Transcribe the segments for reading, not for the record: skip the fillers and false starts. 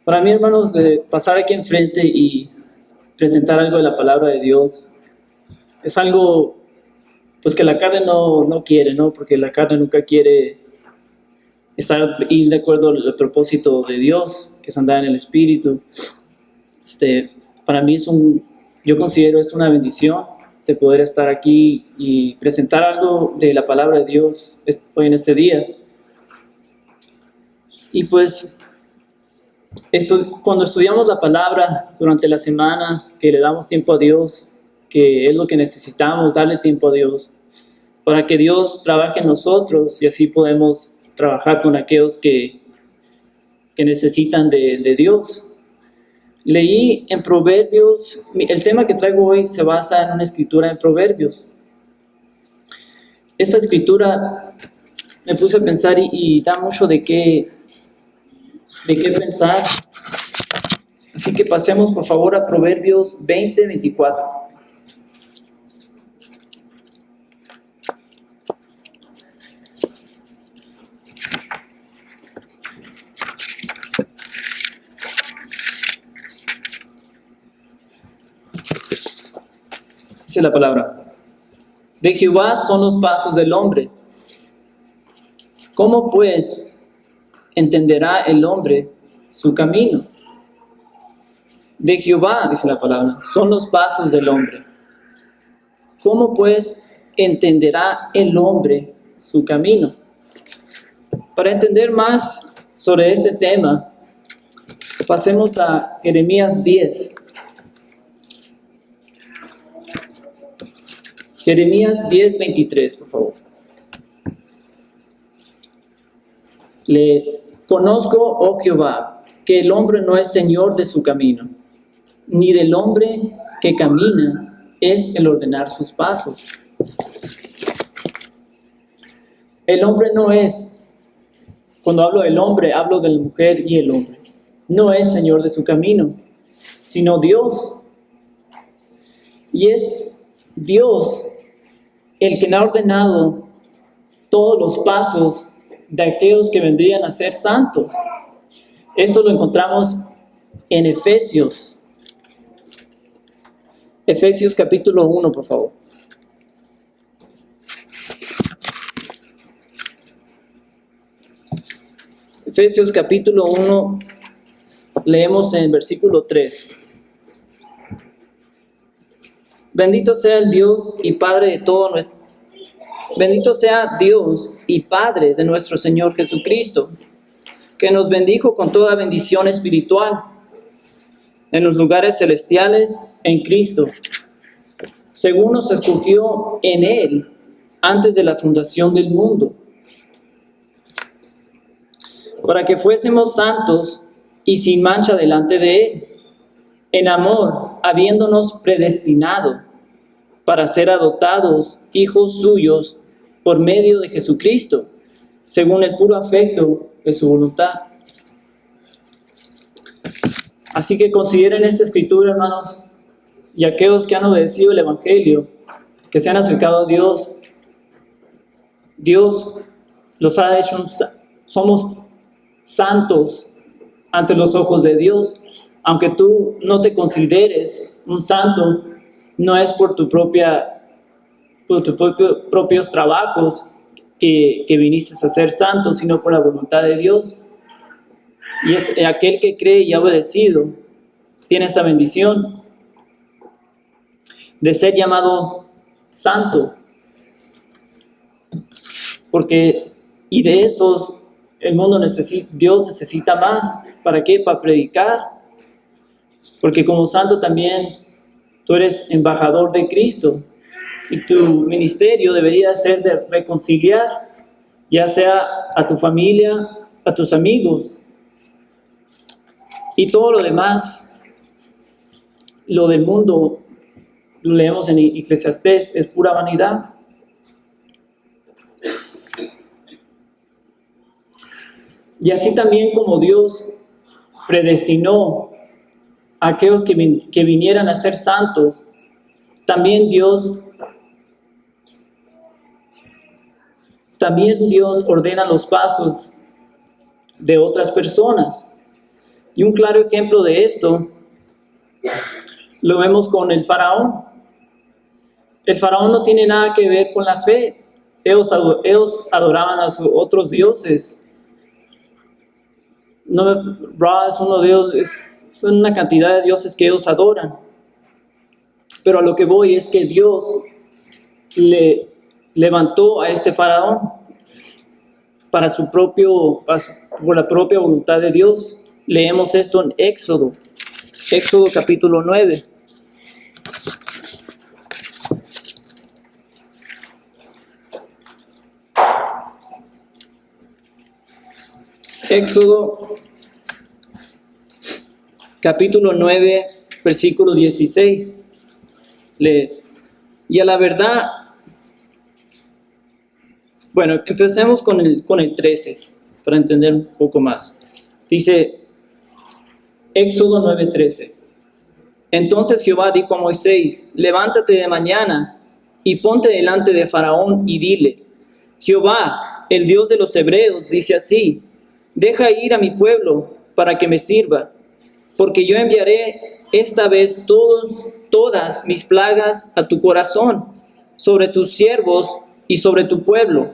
Para mí, hermanos, de pasar aquí enfrente y presentar algo de la palabra de Dios es algo pues que la carne no quiere, ¿no? Porque la carne nunca quiere ir de acuerdo al propósito de Dios, que es andar en el Espíritu. Para mí yo considero esto una bendición de poder estar aquí y presentar algo de la palabra de Dios hoy en este día. Y pues cuando estudiamos la palabra durante la semana, que le damos tiempo a Dios, que es lo que necesitamos, darle tiempo a Dios, para que Dios trabaje en nosotros y así podemos trabajar con aquellos que necesitan de Dios. Leí en Proverbios, el tema que traigo hoy se basa en una escritura en Proverbios. Esta escritura me puse a pensar y da mucho de qué pensar. Así que pasemos por favor a Proverbios 20:24. Dice la palabra: de Jehová son los pasos del hombre. ¿Cómo pues entenderá el hombre su camino? De Jehová, dice la palabra, son los pasos del hombre. ¿Cómo pues entenderá el hombre su camino? Para entender más sobre este tema, pasemos a Jeremías 10. Jeremías 10:23, por favor. Le conozco, oh Jehová, que el hombre no es señor de su camino, ni del hombre que camina es el ordenar sus pasos. El hombre no es, cuando hablo del hombre, hablo de la mujer y el hombre, no es señor de su camino, sino Dios. Y es Dios el que ha ordenado todos los pasos de aquellos que vendrían a ser santos. Esto lo encontramos en Efesios. Efesios capítulo 1, por favor. Efesios capítulo 1, leemos en el versículo 3. Bendito sea el Dios y Padre de todo nuestro... Bendito sea Dios y Padre de nuestro Señor Jesucristo, que nos bendijo con toda bendición espiritual en los lugares celestiales en Cristo, según nos escogió en Él antes de la fundación del mundo, para que fuésemos santos y sin mancha delante de Él, en amor, habiéndonos predestinado para ser adoptados hijos suyos por medio de Jesucristo, según el puro afecto de su voluntad. Así que consideren esta escritura, hermanos, y aquellos que han obedecido el Evangelio, que se han acercado a Dios, Dios los ha hecho, somos santos ante los ojos de Dios. Aunque tú no te consideres un santo, no es por tus propios trabajos que viniste a ser santo, sino por la voluntad de Dios. Y es aquel que cree y ha obedecido, tiene esa bendición de ser llamado santo. Y de esos, Dios necesita más. ¿Para qué? Para predicar. Porque como santo también tú eres embajador de Cristo y tu ministerio debería ser de reconciliar, ya sea a tu familia, a tus amigos, y todo lo demás, lo del mundo, lo leemos en Eclesiastés, es pura vanidad. Y así también como Dios predestinó a aquellos que vinieran a ser santos, también Dios ordena los pasos de otras personas. Y un claro ejemplo de esto lo vemos con el faraón. El faraón no tiene nada que ver con la fe. Ellos adoraban a sus otros dioses. No, Ra es uno de ellos, son una cantidad de dioses que ellos adoran. Pero a lo que voy es que Dios le levantó a este faraón por la propia voluntad de Dios. Leemos esto en Éxodo capítulo 9. Éxodo capítulo 9, versículo 16. Y a la verdad, bueno, empecemos con el 13, para entender un poco más. Dice Éxodo 9:13. Entonces Jehová dijo a Moisés: levántate de mañana y ponte delante de Faraón y dile: Jehová, el Dios de los hebreos, dice así: deja ir a mi pueblo para que me sirva, porque yo enviaré esta vez todas mis plagas a tu corazón, sobre tus siervos y sobre tu pueblo,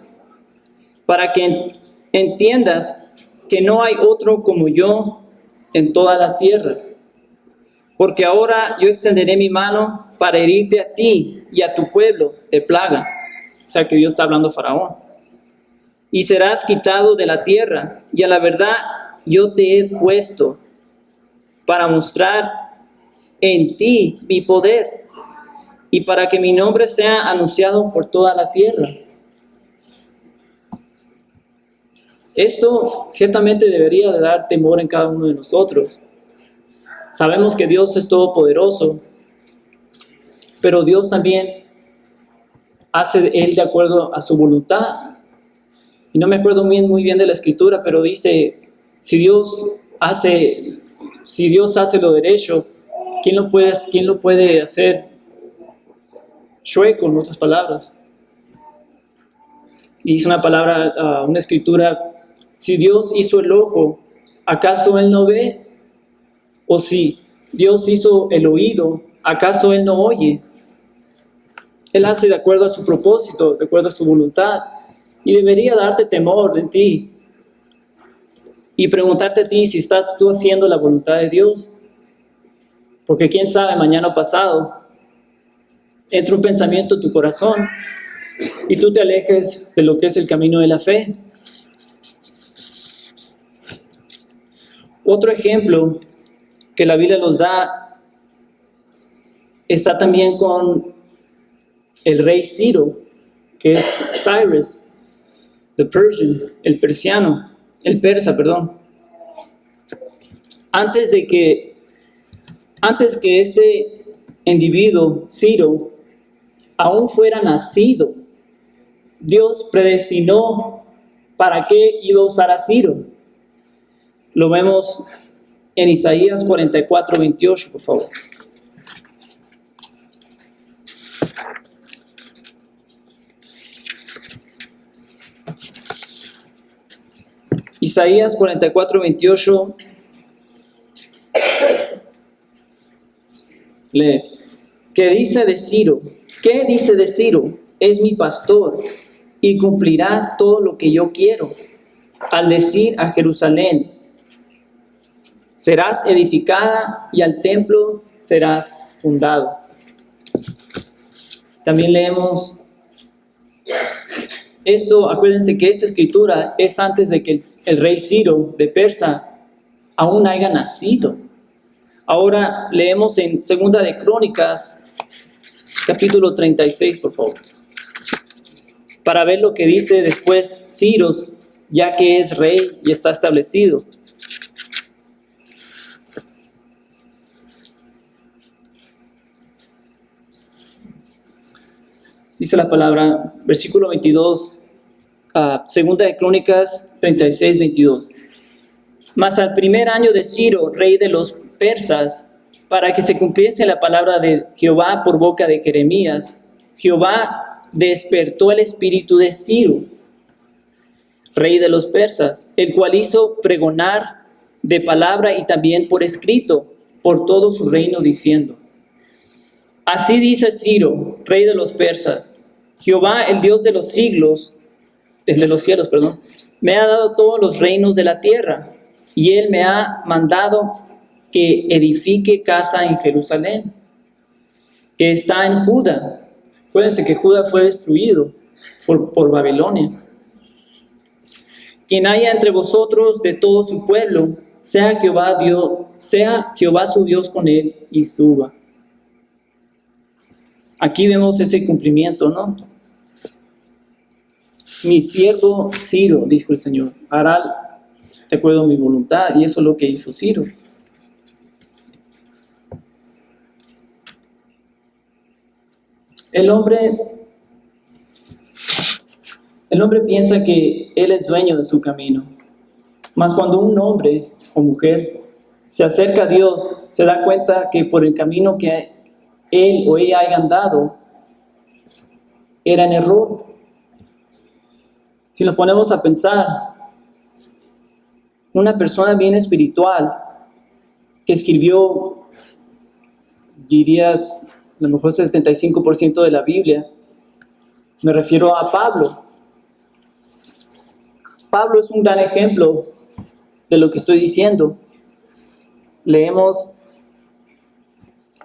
para que entiendas que no hay otro como yo en toda la tierra. Porque ahora yo extenderé mi mano para herirte a ti y a tu pueblo de plaga. O sea que Dios está hablando a Faraón. Y serás quitado de la tierra, y a la verdad yo te he puesto para mostrar en ti mi poder, y para que mi nombre sea anunciado por toda la tierra. Esto ciertamente debería de dar temor en cada uno de nosotros. Sabemos que Dios es todopoderoso, pero Dios también hace Él de acuerdo a su voluntad. Y no me acuerdo muy bien de la escritura, pero dice, si Dios hace lo derecho, ¿quién lo puede hacer chueco, en otras palabras? Y dice una escritura, si Dios hizo el ojo, ¿acaso Él no ve? O si Dios hizo el oído, ¿acaso Él no oye? Él hace de acuerdo a su propósito, de acuerdo a su voluntad. Y debería darte temor en ti. Y preguntarte a ti si estás tú haciendo la voluntad de Dios. Porque quién sabe, mañana o pasado, entra un pensamiento en tu corazón y tú te alejes de lo que es el camino de la fe. Otro ejemplo que la Biblia nos da está también con el rey Ciro, que es Cyrus, el persa. Antes que este individuo, Ciro, aún fuera nacido, Dios predestinó para qué iba a usar a Ciro. Lo vemos en Isaías 44:28, por favor. Isaías 44:28. Lee. ¿Qué dice de Ciro? ¿Qué dice de Ciro? Es mi pastor y cumplirá todo lo que yo quiero. Al decir a Jerusalén, serás edificada, y al templo serás fundado. También leemos esto, acuérdense que esta escritura es antes de que el rey Ciro de Persa aún haya nacido. Ahora leemos en Segunda de Crónicas, capítulo 36, por favor, para ver lo que dice después Ciro, ya que es rey y está establecido. Dice la palabra, versículo 22, Segunda de Crónicas 36, 22. Mas al primer año de Ciro, rey de los persas, para que se cumpliese la palabra de Jehová por boca de Jeremías, Jehová despertó el espíritu de Ciro, rey de los persas, el cual hizo pregonar de palabra y también por escrito, por todo su reino, diciendo: Así dice Ciro, rey de los persas: Jehová, el Dios de los cielos, me ha dado todos los reinos de la tierra, y él me ha mandado que edifique casa en Jerusalén, que está en Judá. Acuérdense que Judá fue destruido por Babilonia. Quien haya entre vosotros de todo su pueblo, sea Jehová su Dios con él, y suba. Aquí vemos ese cumplimiento, ¿no? Mi siervo Ciro, dijo el Señor, hará de acuerdo a mi voluntad, y eso es lo que hizo Ciro. El hombre piensa que él es dueño de su camino, mas cuando un hombre o mujer se acerca a Dios, se da cuenta que por el camino que él o ella haya andado era en error. Si nos ponemos a pensar, una persona bien espiritual que escribió, dirías, a lo mejor 75% de la Biblia, me refiero a Pablo. Pablo es un gran ejemplo de lo que estoy diciendo. Leemos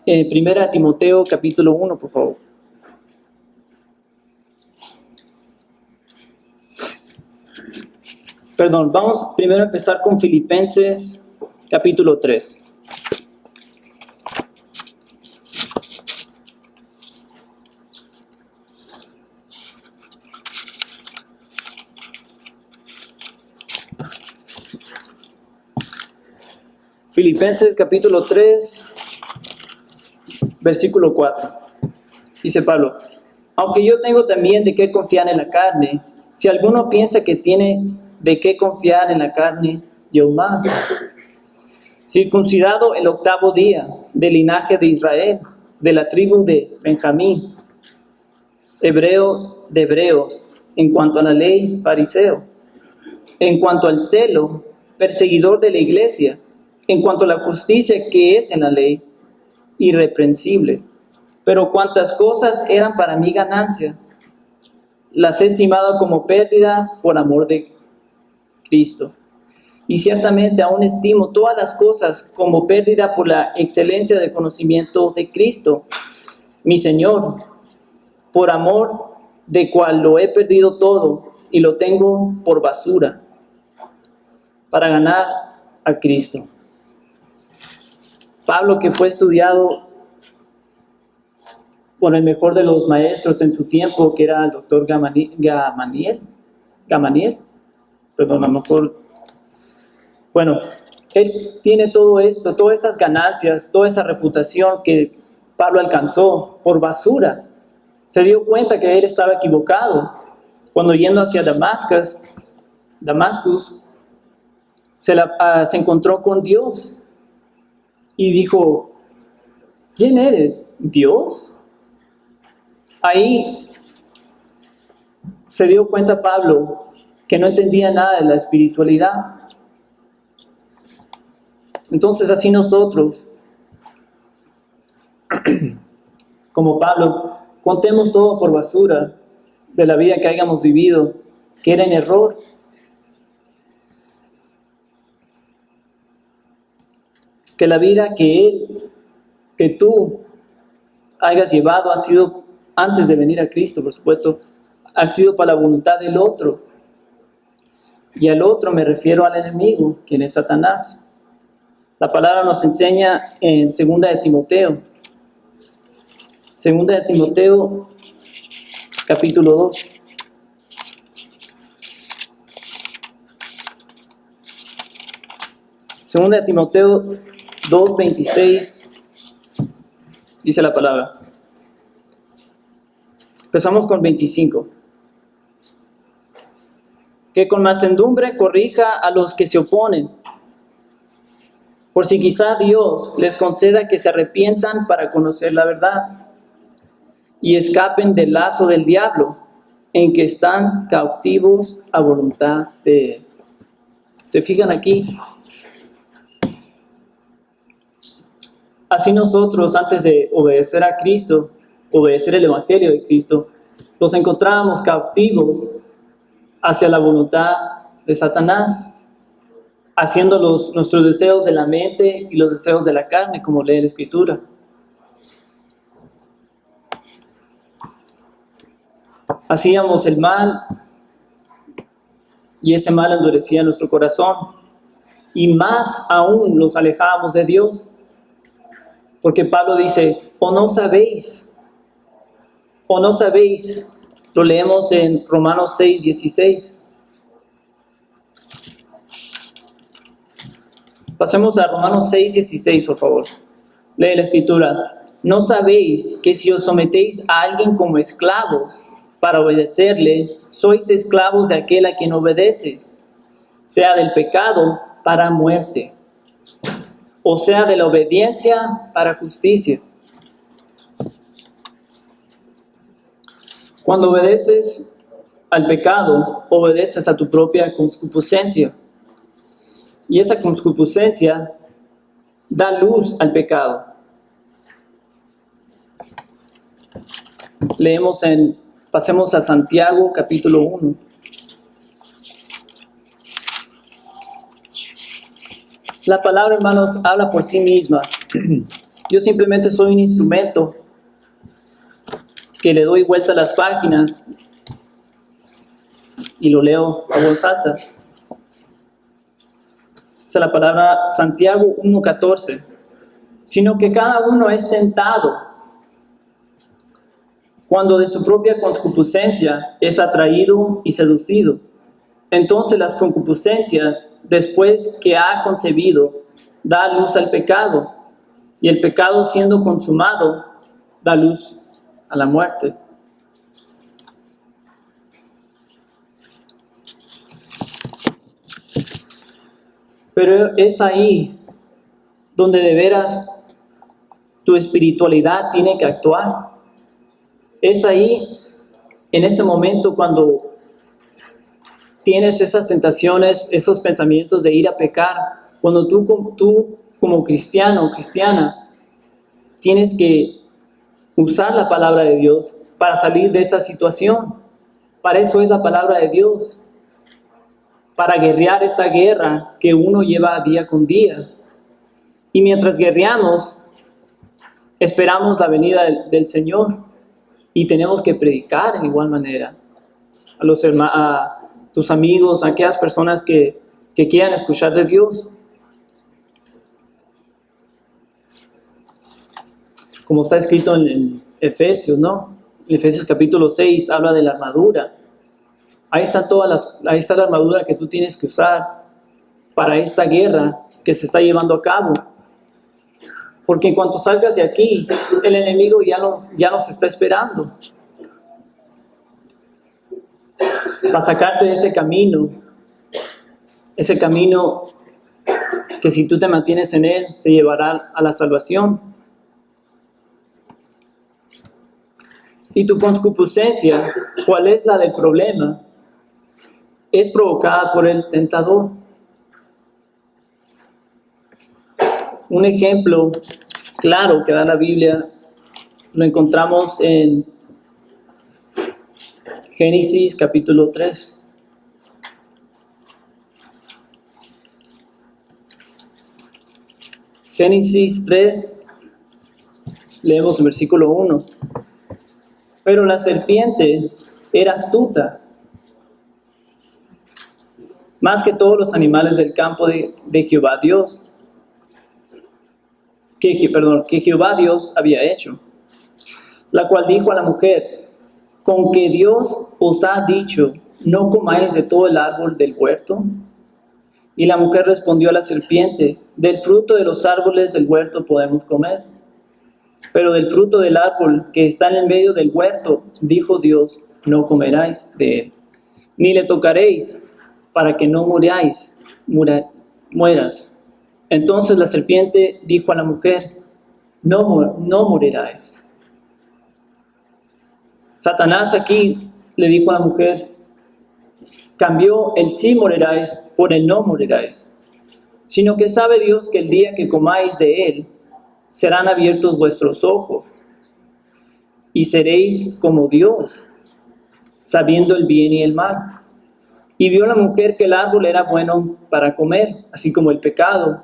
en 1 Timoteo capítulo 1, por favor. Vamos primero a empezar con Filipenses capítulo 3. Filipenses capítulo 3, versículo 4. Dice Pablo: aunque yo tengo también de qué confiar en la carne, si alguno piensa que tiene de qué confiar en la carne, yo más. Circuncidado el 8º día, del linaje de Israel, de la tribu de Benjamín, hebreo de hebreos, en cuanto a la ley, fariseo, en cuanto al celo, perseguidor de la iglesia, en cuanto a la justicia que es en la ley, irreprensible. Pero cuantas cosas eran para mí ganancia, las he estimado como pérdida por amor de Cristo. Y ciertamente aún estimo todas las cosas como pérdida por la excelencia del conocimiento de Cristo, mi Señor, por amor de cual lo he perdido todo y lo tengo por basura, para ganar a Cristo. Pablo, que fue estudiado por el mejor de los maestros en su tiempo, que era el doctor Gamaliel, perdón, a lo mejor, bueno, él tiene todo esto, todas estas ganancias, toda esa reputación que Pablo alcanzó por basura. Se dio cuenta que él estaba equivocado cuando yendo hacia Damascus, se encontró con Dios y dijo: ¿quién eres? ¿Dios? Ahí se dio cuenta Pablo que no entendía nada de la espiritualidad. Entonces así nosotros, como Pablo, contemos todo por basura de la vida que hayamos vivido, que era en error. Que la vida que tú hayas llevado ha sido, antes de venir a Cristo, por supuesto, ha sido para la voluntad del otro. Y al otro me refiero al enemigo, quien es Satanás. La palabra nos enseña en 2 de Timoteo. 2 de Timoteo, capítulo 2. Segunda de Timoteo 2:26, dice la palabra. Empezamos con 25. Que con mansedumbre corrija a los que se oponen, por si quizá Dios les conceda que se arrepientan para conocer la verdad y escapen del lazo del diablo, en que están cautivos a voluntad de él. ¿Se fijan aquí? Así nosotros, antes de obedecer a Cristo, obedecer el Evangelio de Cristo, los encontrábamos cautivos hacia la voluntad de Satanás, haciendo nuestros deseos de la mente y los deseos de la carne, como lee la Escritura. Hacíamos el mal y ese mal endurecía nuestro corazón, y más aún los alejábamos de Dios, porque Pablo dice, o no sabéis, lo leemos en Romanos 6:16. Pasemos a Romanos 6:16, por favor. Lee la Escritura. ¿No sabéis que si os sometéis a alguien como esclavos para obedecerle, sois esclavos de aquel a quien obedeces, sea del pecado para muerte, o sea de la obediencia para justicia? Cuando obedeces al pecado, obedeces a tu propia concupiscencia. Y esa concupiscencia da luz al pecado. Pasemos a Santiago capítulo 1. La palabra, hermanos, habla por sí misma. Yo simplemente soy un instrumento que le doy vuelta a las páginas y lo leo a voz alta. Es la palabra Santiago 1:14. Sino que cada uno es tentado cuando de su propia concupiscencia es atraído y seducido. Entonces las concupiscencias, después que ha concebido, da luz al pecado, y el pecado, siendo consumado, da luz a la muerte. Pero es ahí donde de veras tu espiritualidad tiene que actuar. Es ahí, en ese momento, cuando tienes esas tentaciones, esos pensamientos de ir a pecar, cuando tú como cristiano o cristiana tienes que usar la palabra de Dios para salir de esa situación. Para eso es la palabra de Dios, para guerrear esa guerra que uno lleva día con día. Y mientras guerreamos, esperamos la venida del Señor, y tenemos que predicar en igual manera a tus amigos, a aquellas personas que quieran escuchar de Dios. Como está escrito en Efesios, ¿no? En Efesios capítulo 6 habla de la armadura. Ahí está la armadura que tú tienes que usar para esta guerra que se está llevando a cabo. Porque en cuanto salgas de aquí, el enemigo ya nos está esperando. Para sacarte de ese camino que si tú te mantienes en él, te llevará a la salvación. Y tu concupiscencia, ¿cuál es la del problema? Es provocada por el tentador. Un ejemplo claro que da la Biblia lo encontramos en Génesis capítulo 3. Génesis 3, leemos el versículo 1. Pero la serpiente era astuta, más que todos los animales del campo de Jehová Dios, que Jehová Dios había hecho, la cual dijo a la mujer: ¿con que Dios os ha dicho, no comáis de todo el árbol del huerto? Y la mujer respondió a la serpiente: del fruto de los árboles del huerto podemos comer, pero del fruto del árbol que está en el medio del huerto, dijo Dios, no comeráis de él, ni le tocaréis, para que no mueras. Entonces la serpiente dijo a la mujer: no morirás. Satanás aquí le dijo a la mujer, cambió el sí morirás por el no morirás, sino que sabe Dios que el día que comáis de él, serán abiertos vuestros ojos, y seréis como Dios, sabiendo el bien y el mal. Y vio la mujer que el árbol era bueno para comer, así como el pecado,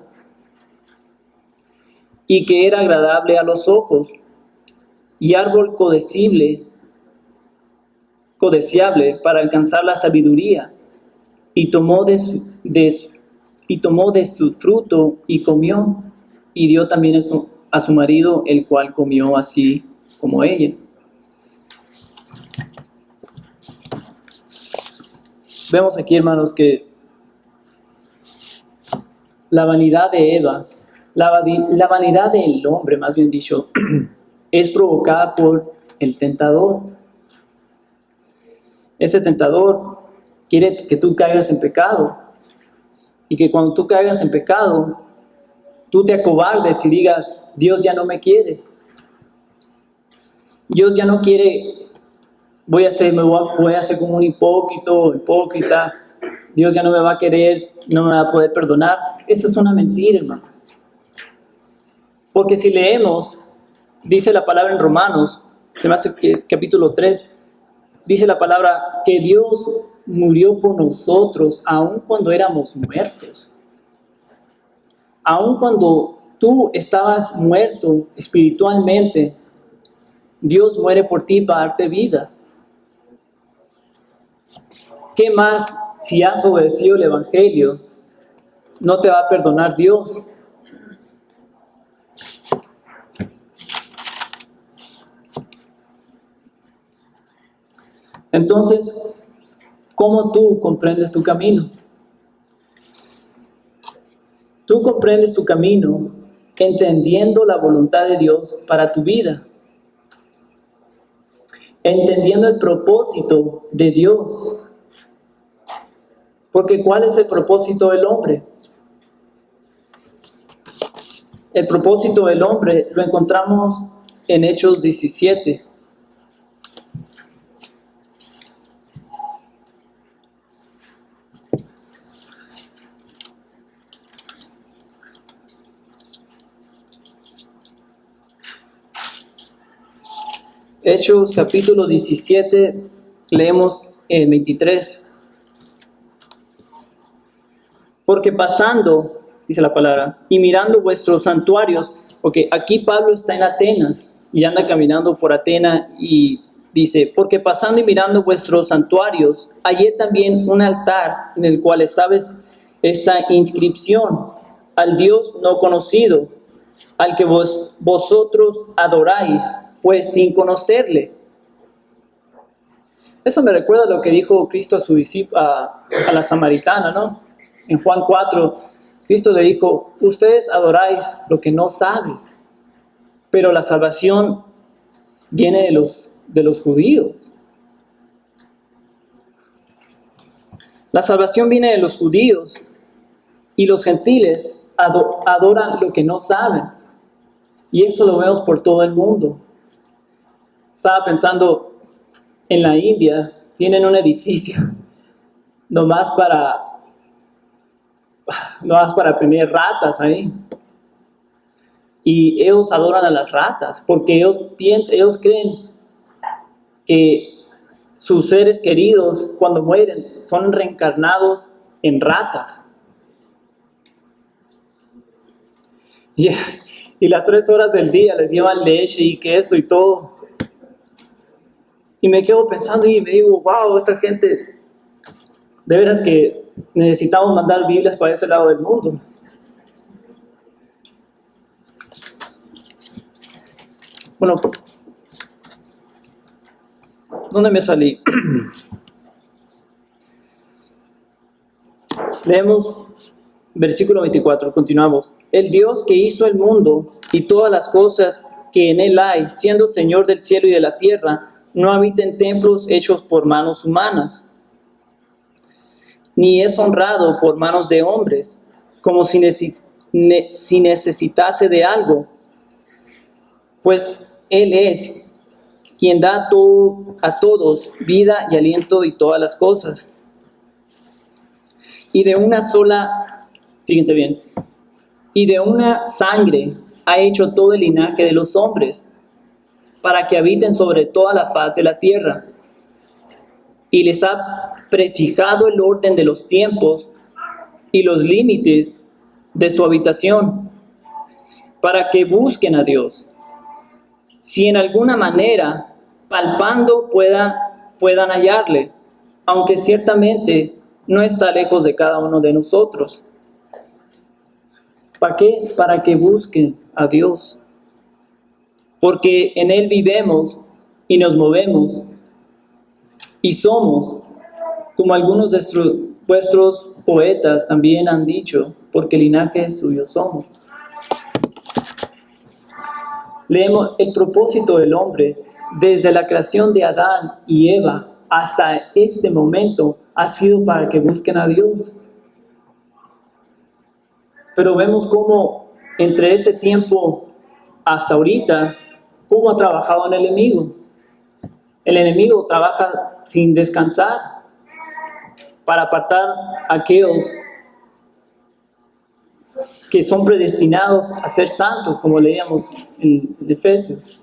y que era agradable a los ojos, y árbol codiciable para alcanzar la sabiduría, y tomó de su fruto y comió, y dio también a su marido, el cual comió así como ella. Vemos aquí, hermanos, que la vanidad de Eva, la vanidad del hombre, más bien dicho, es provocada por el tentador. Ese tentador quiere que tú caigas en pecado, y que cuando tú caigas en pecado, tú te acobardes y digas, Dios ya no me quiere. Dios ya no quiere, voy a ser como un hipócrita, Dios ya no me va a querer, no me va a poder perdonar. Esa es una mentira, hermanos. Porque si leemos, dice la palabra en Romanos, se me hace que es capítulo 3, dice la palabra que Dios murió por nosotros aun cuando éramos muertos. Aun cuando tú estabas muerto espiritualmente, Dios muere por ti para darte vida. ¿Qué más si has obedecido el Evangelio? No te va a perdonar Dios. Entonces, ¿cómo tú comprendes tu camino? Tú comprendes tu camino entendiendo la voluntad de Dios para tu vida, entendiendo el propósito de Dios. Porque ¿cuál es el propósito del hombre? El propósito del hombre lo encontramos en Hechos 17. Hechos capítulo 17, leemos el 23. Porque pasando, dice la palabra, y mirando vuestros santuarios, porque aquí Pablo está en Atenas y anda caminando por Atenas y dice, porque pasando y mirando vuestros santuarios, hallé también un altar en el cual estaba esta inscripción, al Dios no conocido, al que vosotros adoráis, pues sin conocerle. Eso me recuerda a lo que dijo Cristo a su discípula, a la samaritana, ¿no? En Juan 4, Cristo le dijo, ustedes adoráis lo que no sabes, pero la salvación viene de los judíos. La salvación viene de los judíos y los gentiles adoran lo que no saben. Y esto lo vemos por todo el mundo. Estaba pensando en la India, tienen un edificio nomás para tener ratas ahí. Y ellos adoran a las ratas porque ellos creen que sus seres queridos cuando mueren son reencarnados en ratas. Y las 3 horas del día les llevan leche y queso y todo. Y me quedo pensando y me digo, wow, esta gente, de veras que necesitamos mandar Biblias para ese lado del mundo. Bueno, ¿dónde me salí? Leemos versículo 24, continuamos. El Dios que hizo el mundo y todas las cosas que en él hay, siendo Señor del cielo y de la tierra, no habita en templos hechos por manos humanas, ni es honrado por manos de hombres, como si necesitase de algo, pues Él es quien da a todos vida y aliento y todas las cosas. Y de una sola, fíjense bien, y de una sangre ha hecho todo el linaje de los hombres, para que habiten sobre toda la faz de la tierra. Y les ha prefijado el orden de los tiempos y los límites de su habitación, para que busquen a Dios, si en alguna manera, palpando, puedan hallarle, aunque ciertamente no está lejos de cada uno de nosotros. ¿Para qué? Para que busquen a Dios. Porque en Él vivemos y nos movemos y somos, como algunos de vuestros poetas también han dicho, porque linaje suyo somos. Leemos el propósito del hombre desde la creación de Adán y Eva hasta este momento ha sido para que busquen a Dios. Pero vemos cómo entre ese tiempo hasta ahorita, cómo ha trabajado el enemigo. El enemigo trabaja sin descansar para apartar a aquellos que son predestinados a ser santos, como leíamos en Efesios.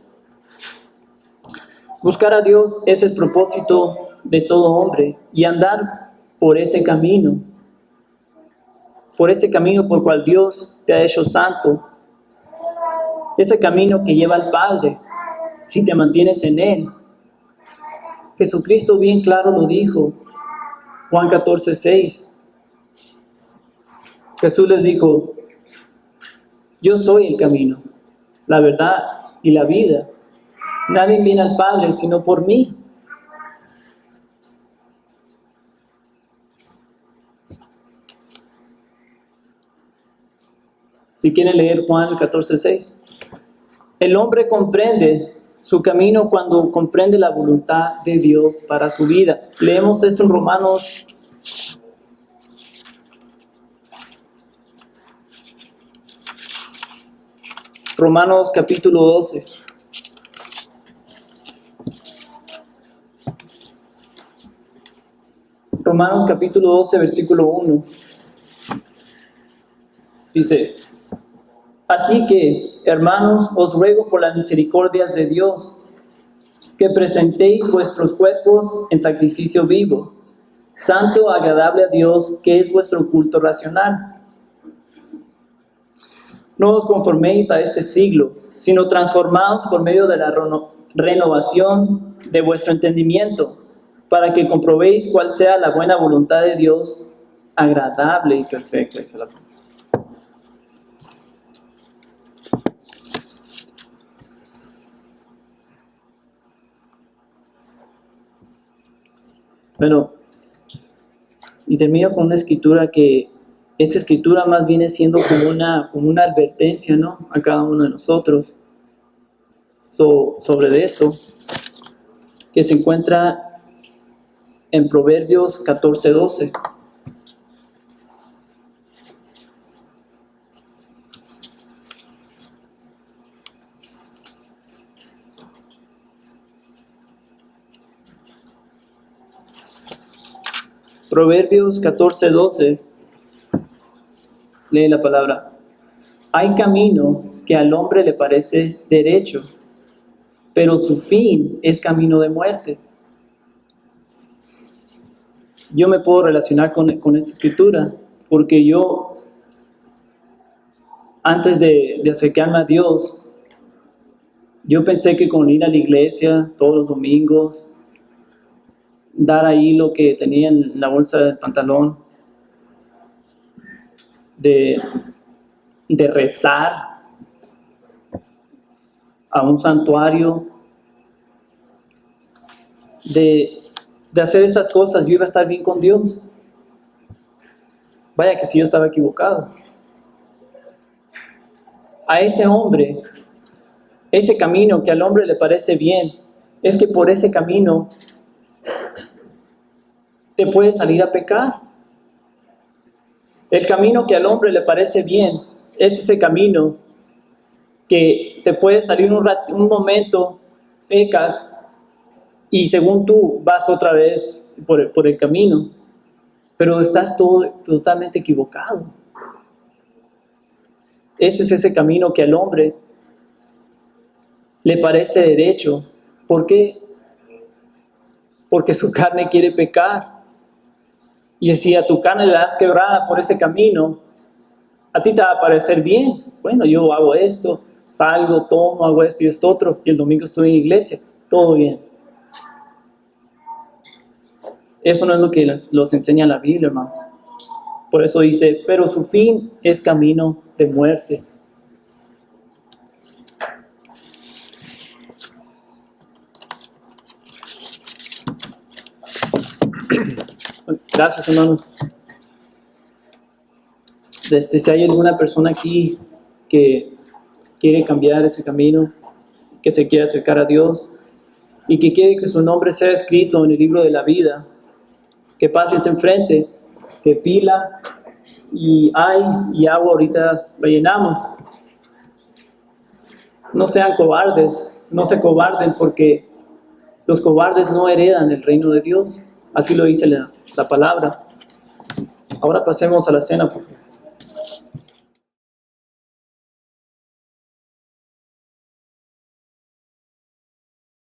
Buscar a Dios es el propósito de todo hombre y andar por ese camino por cual Dios te ha hecho santo, ese camino que lleva al Padre, si te mantienes en Él. Jesucristo bien claro lo dijo, Juan 14:6. Jesús les dijo: yo soy el camino, la verdad y la vida. Nadie viene al Padre sino por mí. Si quieren leer Juan 14:6. El hombre comprende su camino cuando comprende la voluntad de Dios para su vida. Leemos esto en Romanos capítulo 12. Romanos capítulo 12, versículo 1. Dice: así que, hermanos, os ruego por las misericordias de Dios, que presentéis vuestros cuerpos en sacrificio vivo, santo, agradable a Dios, que es vuestro culto racional. No os conforméis a este siglo, sino transformaos por medio de la renovación de vuestro entendimiento, para que comprobéis cuál sea la buena voluntad de Dios, agradable y perfecta. Bueno, y termino con una escritura que, esta escritura más viene siendo como una advertencia, ¿no?, a cada uno de nosotros sobre esto, que se encuentra en Proverbios 14:12. Proverbios 14:12, lee la palabra: hay camino que al hombre le parece derecho, pero su fin es camino de muerte. Yo me puedo relacionar con esta escritura, porque yo, antes de acercarme a Dios, yo pensé que con ir a la iglesia todos los domingos, dar ahí lo que tenía en la bolsa del pantalón, de rezar a un santuario, de hacer esas cosas, yo iba a estar bien con Dios. Vaya que si yo estaba equivocado. A ese hombre, ese camino que al hombre le parece bien, es que por ese camino te puedes salir a pecar. El camino que al hombre le parece bien es ese camino que te puede salir un momento, pecas, y según tú vas otra vez por el camino, pero estás totalmente equivocado. Ese es ese camino que al hombre le parece derecho. ¿Por qué? Porque su carne quiere pecar. Y si a tu carne la das quebrada por ese camino, a ti te va a parecer bien. Bueno, yo hago esto, salgo, tomo, hago esto y esto otro, y el domingo estoy en iglesia, todo bien. Eso no es lo que los enseña la Biblia, hermanos. Por eso dice, pero su fin es camino de muerte. Gracias, hermanos. Si hay alguna persona aquí que quiere cambiar ese camino, que se quiere acercar a Dios y que quiere que su nombre sea escrito en el libro de la vida, que pases enfrente, que pila y agua ahorita rellenamos. No sean cobardes, no se cobarden, porque los cobardes no heredan el reino de Dios. Así lo dice la palabra. Ahora pasemos a la cena, por favor.